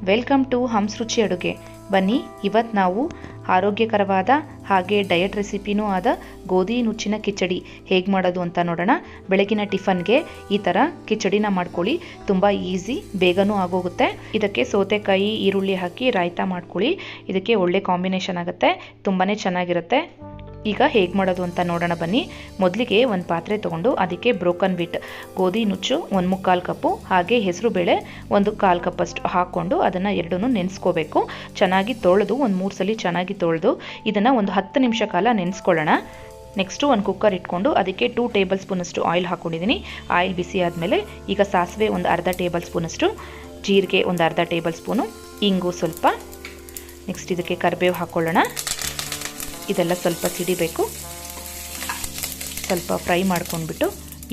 Welcome to Hans ರುಚಿ ಅಡುಗೆ. ಬನ್ನಿ, ಇವತ್ತು ನಾವು ಆರೋಗ್ಯಕರವಾದ ಹಾಗೆ ಡಯಟ್ ರೆಸಿಪಿನೂ ಆದ ಗೋಧಿ ನುಚ್ಚಿನ ಕಿಚಡಿ ಹೇಗೆ ಮಾಡೋದು ಅಂತ ನೋಡೋಣ. ಬೆಳಗಿನ ಟಿಫನ್ಗೆ ಈ ಥರ ಕಿಚಡಿನ ಮಾಡ್ಕೊಳ್ಳಿ, ತುಂಬ ಈಸಿ, ಬೇಗನೂ ಆಗೋಗುತ್ತೆ. ಇದಕ್ಕೆ ಸೌತೆಕಾಯಿ ಈರುಳ್ಳಿ ಹಾಕಿ ರಾಯ್ತಾ ಮಾಡ್ಕೊಳ್ಳಿ, ಇದಕ್ಕೆ ಒಳ್ಳೆ ಕಾಂಬಿನೇಷನ್ ಆಗುತ್ತೆ, ತುಂಬಾ ಚೆನ್ನಾಗಿರುತ್ತೆ. ಈಗ ಹೇಗೆ ಮಾಡೋದು ಅಂತ ನೋಡೋಣ ಬನ್ನಿ. ಮೊದಲಿಗೆ ಒಂದು ಪಾತ್ರೆ ತೊಗೊಂಡು ಅದಕ್ಕೆ ಬ್ರೋಕನ್ ವೀಟ್ ಗೋಧಿ ನುಚ್ಚು 1/4 ಕಪ್ಪು ಹಾಗೆ ಹೆಸರು ಬೇಳೆ 1/4 ಕಪ್ಪಷ್ಟು ಹಾಕ್ಕೊಂಡು ಅದನ್ನು ಎರಡನ್ನೂ ನೆನೆಸ್ಕೋಬೇಕು. ಚೆನ್ನಾಗಿ ತೊಳೆದು ಒಂದು 3 ಸಲ ಚೆನ್ನಾಗಿ ತೊಳೆದು ಇದನ್ನು ಒಂದು 10 ನಿಮಿಷ ಕಾಲ ನೆನೆಸ್ಕೊಳ್ಳೋಣ. ನೆಕ್ಸ್ಟು ಒಂದು ಕುಕ್ಕರ್ ಇಟ್ಕೊಂಡು ಅದಕ್ಕೆ 2 ಟೇಬಲ್ ಸ್ಪೂನಷ್ಟು ಆಯಿಲ್ ಹಾಕ್ಕೊಂಡಿದ್ದೀನಿ. ಆಯಿಲ್ ಬಿಸಿ ಆದಮೇಲೆ ಈಗ ಸಾಸಿವೆ ಒಂದು ಅರ್ಧ ಟೇಬಲ್ ಸ್ಪೂನಷ್ಟು, ಜೀರಿಗೆ ಒಂದು ಅರ್ಧ ಟೇಬಲ್ ಸ್ಪೂನು, ಇಂಗು ಸ್ವಲ್ಪ, ನೆಕ್ಸ್ಟ್ ಇದಕ್ಕೆ ಕರಿಬೇವು ಹಾಕ್ಕೊಳ್ಳೋಣ. ಇದೆಲ್ಲ ಸ್ವಲ್ಪ ಸಿಡಿಬೇಕು, ಸ್ವಲ್ಪ ಫ್ರೈ ಮಾಡ್ಕೊಂಡ್ಬಿಟ್ಟು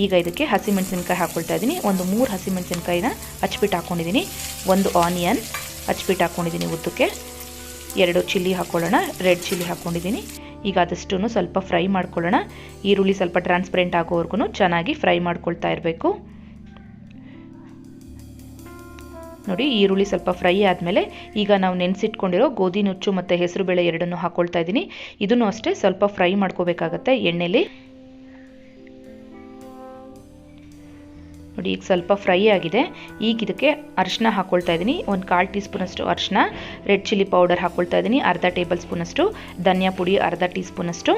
ಈಗ ಇದಕ್ಕೆ ಹಸಿಮೆಣಸಿನ್ಕಾಯಿ ಹಾಕ್ಕೊಳ್ತಾ ಇದ್ದೀನಿ. ಒಂದು 3 ಹಸಿಮೆಣಸಿನ್ಕಾಯಿನ ಹಚ್ಬಿಟ್ಟು ಹಾಕ್ಕೊಂಡಿದ್ದೀನಿ. 1 ಆನಿಯನ್ ಹಚ್ಬಿಟ್ಟು ಹಾಕ್ಕೊಂಡಿದ್ದೀನಿ ಉದ್ದಕ್ಕೆ. 2 ಚಿಲ್ಲಿ ಹಾಕ್ಕೊಳ್ಳೋಣ, ರೆಡ್ ಚಿಲ್ಲಿ ಹಾಕ್ಕೊಂಡಿದ್ದೀನಿ. ಈಗ ಅದಷ್ಟು ಸ್ವಲ್ಪ ಫ್ರೈ ಮಾಡ್ಕೊಳ್ಳೋಣ. ಈರುಳ್ಳಿ ಸ್ವಲ್ಪ ಟ್ರಾನ್ಸ್ಪರೆಂಟ್ ಆಗೋವರೆಗೂ ಚೆನ್ನಾಗಿ ಫ್ರೈ ಮಾಡ್ಕೊಳ್ತಾ ಇರಬೇಕು. ನೋಡಿ, ಈರುಳ್ಳಿ ಸ್ವಲ್ಪ ಫ್ರೈ ಆದಮೇಲೆ ಈಗ ನಾವು ನೆನೆಸಿಟ್ಕೊಂಡಿರೋ ಗೋಧಿ ನುಚ್ಚು ಮತ್ತು ಹೆಸರು ಬೇಳೆ ಎರಡನ್ನೂ ಹಾಕ್ಕೊಳ್ತಾ ಇದ್ದೀನಿ. ಇದನ್ನು ಅಷ್ಟೇ ಸ್ವಲ್ಪ ಫ್ರೈ ಮಾಡ್ಕೋಬೇಕಾಗತ್ತೆ ಎಣ್ಣೆಲಿ. ನೋಡಿ, ಈಗ ಸ್ವಲ್ಪ ಫ್ರೈ ಆಗಿದೆ. ಈಗ ಇದಕ್ಕೆ ಅರಿಶಿನ ಹಾಕ್ಕೊಳ್ತಾ ಇದ್ದೀನಿ. ಒಂದು 1/4 ಟೀ ಸ್ಪೂನಷ್ಟು ಅರಿಶಿನ, ರೆಡ್ ಚಿಲ್ಲಿ ಪೌಡರ್ ಹಾಕ್ಕೊಳ್ತಾ ಇದ್ದೀನಿ ಅರ್ಧ ಟೇಬಲ್ ಸ್ಪೂನಷ್ಟು, ಧನಿಯಾ ಪುಡಿ ಅರ್ಧ ಟೀ ಸ್ಪೂನಷ್ಟು,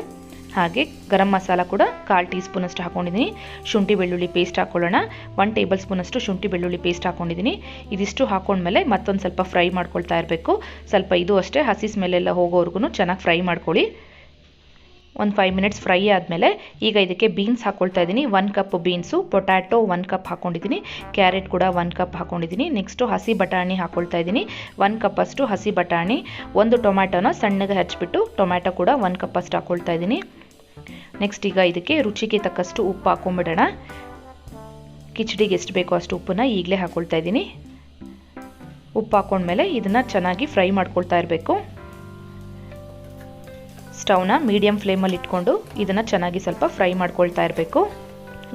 ಹಾಗೆ ಗರಂ ಮಸಾಲ ಕೂಡ 1/4 ಟೀ ಸ್ಪೂನಷ್ಟು ಹಾಕ್ಕೊಂಡಿದ್ದೀನಿ. ಶುಂಠಿ ಬೆಳ್ಳುಳ್ಳಿ ಪೇಸ್ಟ್ ಹಾಕ್ಕೊಳ್ಳೋಣ. 1 ಟೇಬಲ್ ಸ್ಪೂನಷ್ಟು ಶುಂಠಿ ಬೆಳ್ಳುಳ್ಳಿ ಪೇಸ್ಟ್ ಹಾಕ್ಕೊಂಡಿದ್ದೀನಿ. ಇದಿಷ್ಟು ಹಾಕ್ಕೊಂಡ್ಮೇಲೆ ಮತ್ತೊಂದು ಸ್ವಲ್ಪ ಫ್ರೈ ಮಾಡ್ಕೊಳ್ತಾ ಇರಬೇಕು. ಸ್ವಲ್ಪ ಇದು ಅಷ್ಟೇ ಹಸಿ ಸ್ಮೆಲ್ಲೆಲ್ಲ ಹೋಗೋವರೆಗೂ ಚೆನ್ನಾಗಿ ಫ್ರೈ ಮಾಡ್ಕೊಳ್ಳಿ. ಒಂದು 5 ಮಿನಿಟ್ಸ್ ಫ್ರೈ ಆದಮೇಲೆ ಈಗ ಇದಕ್ಕೆ ಬೀನ್ಸ್ ಹಾಕ್ಕೊಳ್ತಾ ಇದ್ದೀನಿ. 1 ಕಪ್ ಬೀನ್ಸು, ಪೊಟ್ಯಾಟೊ 1 ಕಪ್ ಹಾಕ್ಕೊಂಡಿದ್ದೀನಿ, ಕ್ಯಾರೆಟ್ ಕೂಡ 1 ಕಪ್ ಹಾಕ್ಕೊಂಡಿದ್ದೀನಿ. ನೆಕ್ಸ್ಟು ಹಸಿ ಬಟಾಣಿ ಹಾಕ್ಕೊಳ್ತಾ ಇದ್ದೀನಿ, 1 ಕಪ್ಪಷ್ಟು ಹಸಿ ಬಟಾಣಿ. 1 ಟೊಮ್ಯಾಟೊನ ಸಣ್ಣಗೆ ಹಚ್ಬಿಟ್ಟು ಟೊಮ್ಯಾಟೊ ಕೂಡ 1 ಕಪ್ಪಷ್ಟು ಹಾಕ್ಕೊಳ್ತಾ ಇದ್ದೀನಿ. ನೆಕ್ಸ್ಟ್ ಈಗ ಇದಕ್ಕೆ ರುಚಿಗೆ ತಕ್ಕಷ್ಟು ಉಪ್ಪು ಹಾಕ್ಕೊಂಬಿಡೋಣ. ಕಿಚಡಿಗೆ ಎಷ್ಟು ಬೇಕೋ ಅಷ್ಟು ಉಪ್ಪನ್ನ ಈಗಲೇ ಹಾಕ್ಕೊಳ್ತಾ ಇದ್ದೀನಿ. ಉಪ್ಪು ಹಾಕ್ಕೊಂಡ್ಮೇಲೆ ಇದನ್ನು ಚೆನ್ನಾಗಿ ಫ್ರೈ ಮಾಡ್ಕೊಳ್ತಾ ಇರಬೇಕು. ಸ್ಟವ್ನ ಮೀಡಿಯಂ ಫ್ಲೇಮಲ್ಲಿ ಇಟ್ಕೊಂಡು ಇದನ್ನು ಚೆನ್ನಾಗಿ ಸ್ವಲ್ಪ ಫ್ರೈ ಮಾಡ್ಕೊಳ್ತಾ ಇರಬೇಕು.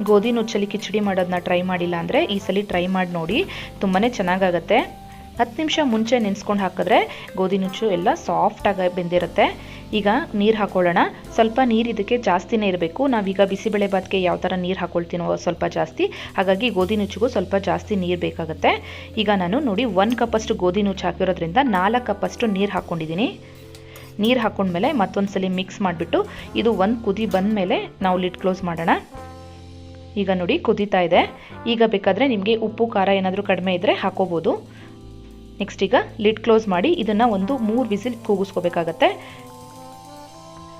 ಗೋಧಿ ನುಚ್ಚಲ್ಲಿ ಕಿಚಡಿ ಮಾಡೋದನ್ನ ಟ್ರೈ ಮಾಡಿಲ್ಲ ಅಂದರೆ ಈ ಸಲ ಟ್ರೈ ಮಾಡಿ ನೋಡಿ, ತುಂಬಾ ಚೆನ್ನಾಗಾಗತ್ತೆ. 10 ನಿಮಿಷ ಮುಂಚೆ ನೆನೆಸ್ಕೊಂಡು ಹಾಕಿದ್ರೆ ಗೋಧಿ ನುಚ್ಚು ಎಲ್ಲ ಸಾಫ್ಟಾಗಿ ಬೆಂದಿರುತ್ತೆ. ಈಗ ನೀರು ಹಾಕ್ಕೊಳ್ಳೋಣ. ಸ್ವಲ್ಪ ನೀರು ಇದಕ್ಕೆ ಜಾಸ್ತಿನೇ ಇರಬೇಕು. ನಾವೀಗ ಬಿಸಿಬೇಳೆ ಬಾತ್ಗೆ ಯಾವ ಥರ ನೀರು ಹಾಕ್ಕೊಳ್ತೀನೋ ಸ್ವಲ್ಪ ಜಾಸ್ತಿ, ಹಾಗಾಗಿ ಗೋಧಿ ನುಚ್ಚಿಗೂ ಸ್ವಲ್ಪ ಜಾಸ್ತಿ ನೀರು ಬೇಕಾಗುತ್ತೆ. ಈಗ ನಾನು ನೋಡಿ 1 ಕಪ್ಪಷ್ಟು ಗೋಧಿ ನುಚ್ಚು ಹಾಕಿರೋದ್ರಿಂದ 4 ಕಪ್ಪಷ್ಟು ನೀರು ಹಾಕ್ಕೊಂಡಿದ್ದೀನಿ. ನೀರು ಹಾಕ್ಕೊಂಡ್ಮೇಲೆ ಮತ್ತೊಂದು ಸಲ ಮಿಕ್ಸ್ ಮಾಡಿಬಿಟ್ಟು ಇದು ಒಂದು ಕುದಿ ಬಂದಮೇಲೆ ನಾವು ಲಿಡ್ ಕ್ಲೋಸ್ ಮಾಡೋಣ. ಈಗ ನೋಡಿ ಕುದೀತಾ ಇದೆ. ಈಗ ಬೇಕಾದರೆ ನಿಮಗೆ ಉಪ್ಪು ಖಾರ ಏನಾದರೂ ಕಡಿಮೆ ಇದ್ದರೆ ಹಾಕೋಬೋದು. ನೆಕ್ಸ್ಟ್ ಈಗ ಲಿಡ್ ಕ್ಲೋಸ್ ಮಾಡಿ ಇದನ್ನು ಒಂದು 3 ವಿಸಿಲ್ ಕೂಗಿಸ್ಕೋಬೇಕಾಗತ್ತೆ.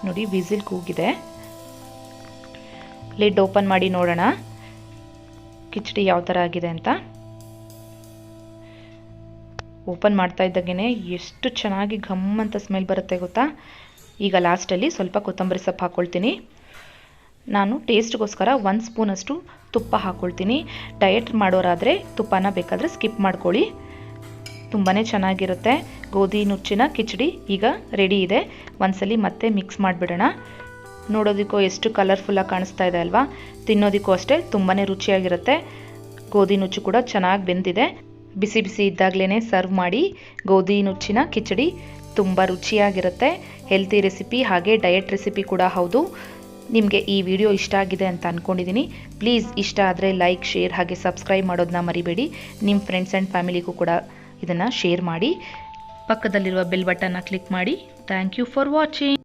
ನೋಡಿ, ವಿಸಿಲ್ ಕೂಗಿದೆ. ಲಿಡ್ ಓಪನ್ ಮಾಡಿ ನೋಡೋಣ ಕಿಚಡಿ ಯಾವ ಥರ ಆಗಿದೆ ಅಂತ. ಓಪನ್ ಮಾಡ್ತಾ ಇದ್ದಾಗೇ ಎಷ್ಟು ಚೆನ್ನಾಗಿ ಘಮ್ ಅಂತ ಸ್ಮೆಲ್ ಬರುತ್ತೆ ಗೊತ್ತಾ. ಈಗ ಲಾಸ್ಟಲ್ಲಿ ಸ್ವಲ್ಪ ಕೊತ್ತಂಬರಿ ಸೊಪ್ಪು ಹಾಕ್ಕೊಳ್ತೀನಿ. ನಾನು ಟೇಸ್ಟ್ಗೋಸ್ಕರ 1 ಸ್ಪೂನಷ್ಟು ತುಪ್ಪ ಹಾಕ್ಕೊಳ್ತೀನಿ. ಡಯಟ್ ಮಾಡೋರಾದರೆ ತುಪ್ಪನ ಬೇಕಾದರೆ ಸ್ಕಿಪ್ ಮಾಡ್ಕೊಳ್ಳಿ, ತುಂಬಾ ಚೆನ್ನಾಗಿರುತ್ತೆ. ಗೋಧಿ ನುಚ್ಚಿನ ಕಿಚಡಿ ಈಗ ರೆಡಿ ಇದೆ. ಒಂದ್ಸಲಿ ಮತ್ತೆ ಮಿಕ್ಸ್ ಮಾಡಿಬಿಡೋಣ. ನೋಡೋದಕ್ಕೂ ಎಷ್ಟು ಕಲರ್ಫುಲ್ಲಾಗಿ ಕಾಣಿಸ್ತಾ ಇದೆ ಅಲ್ವಾ. ತಿನ್ನೋದಕ್ಕೂ ಅಷ್ಟೇ ತುಂಬಾ ರುಚಿಯಾಗಿರುತ್ತೆ. ಗೋಧಿ ನುಚ್ಚು ಕೂಡ ಚೆನ್ನಾಗಿ ಬೆಂದಿದೆ. ಬಿಸಿ ಬಿಸಿ ಇದ್ದಾಗಲೇ ಸರ್ವ್ ಮಾಡಿ. ಗೋಧಿ ನುಚ್ಚಿನ ಕಿಚಡಿ ತುಂಬ ರುಚಿಯಾಗಿರುತ್ತೆ. ಹೆಲ್ತಿ ರೆಸಿಪಿ ಹಾಗೆ ಡಯಟ್ ರೆಸಿಪಿ ಕೂಡ ಹೌದು. ನಿಮಗೆ ಈ ವಿಡಿಯೋ ಇಷ್ಟ ಆಗಿದೆ ಅಂತ ಅಂದ್ಕೊಂಡಿದ್ದೀನಿ. ಪ್ಲೀಸ್ ಇಷ್ಟ ಆದರೆ ಲೈಕ್, ಶೇರ್ ಹಾಗೆ ಸಬ್ಸ್ಕ್ರೈಬ್ ಮಾಡೋದನ್ನ ಮರಿಬೇಡಿ. ನಿಮ್ಮ ಫ್ರೆಂಡ್ಸ್ ಆ್ಯಂಡ್ ಫ್ಯಾಮಿಲಿಗೂ ಕೂಡ ಇದನ್ನು ಶೇರ್ ಮಾಡಿ. ಪಕ್ಕದಲ್ಲಿರುವ ಬೆಲ್ ಬಟನ್ನ ಕ್ಲಿಕ್ ಮಾಡಿ. Thank you for watching.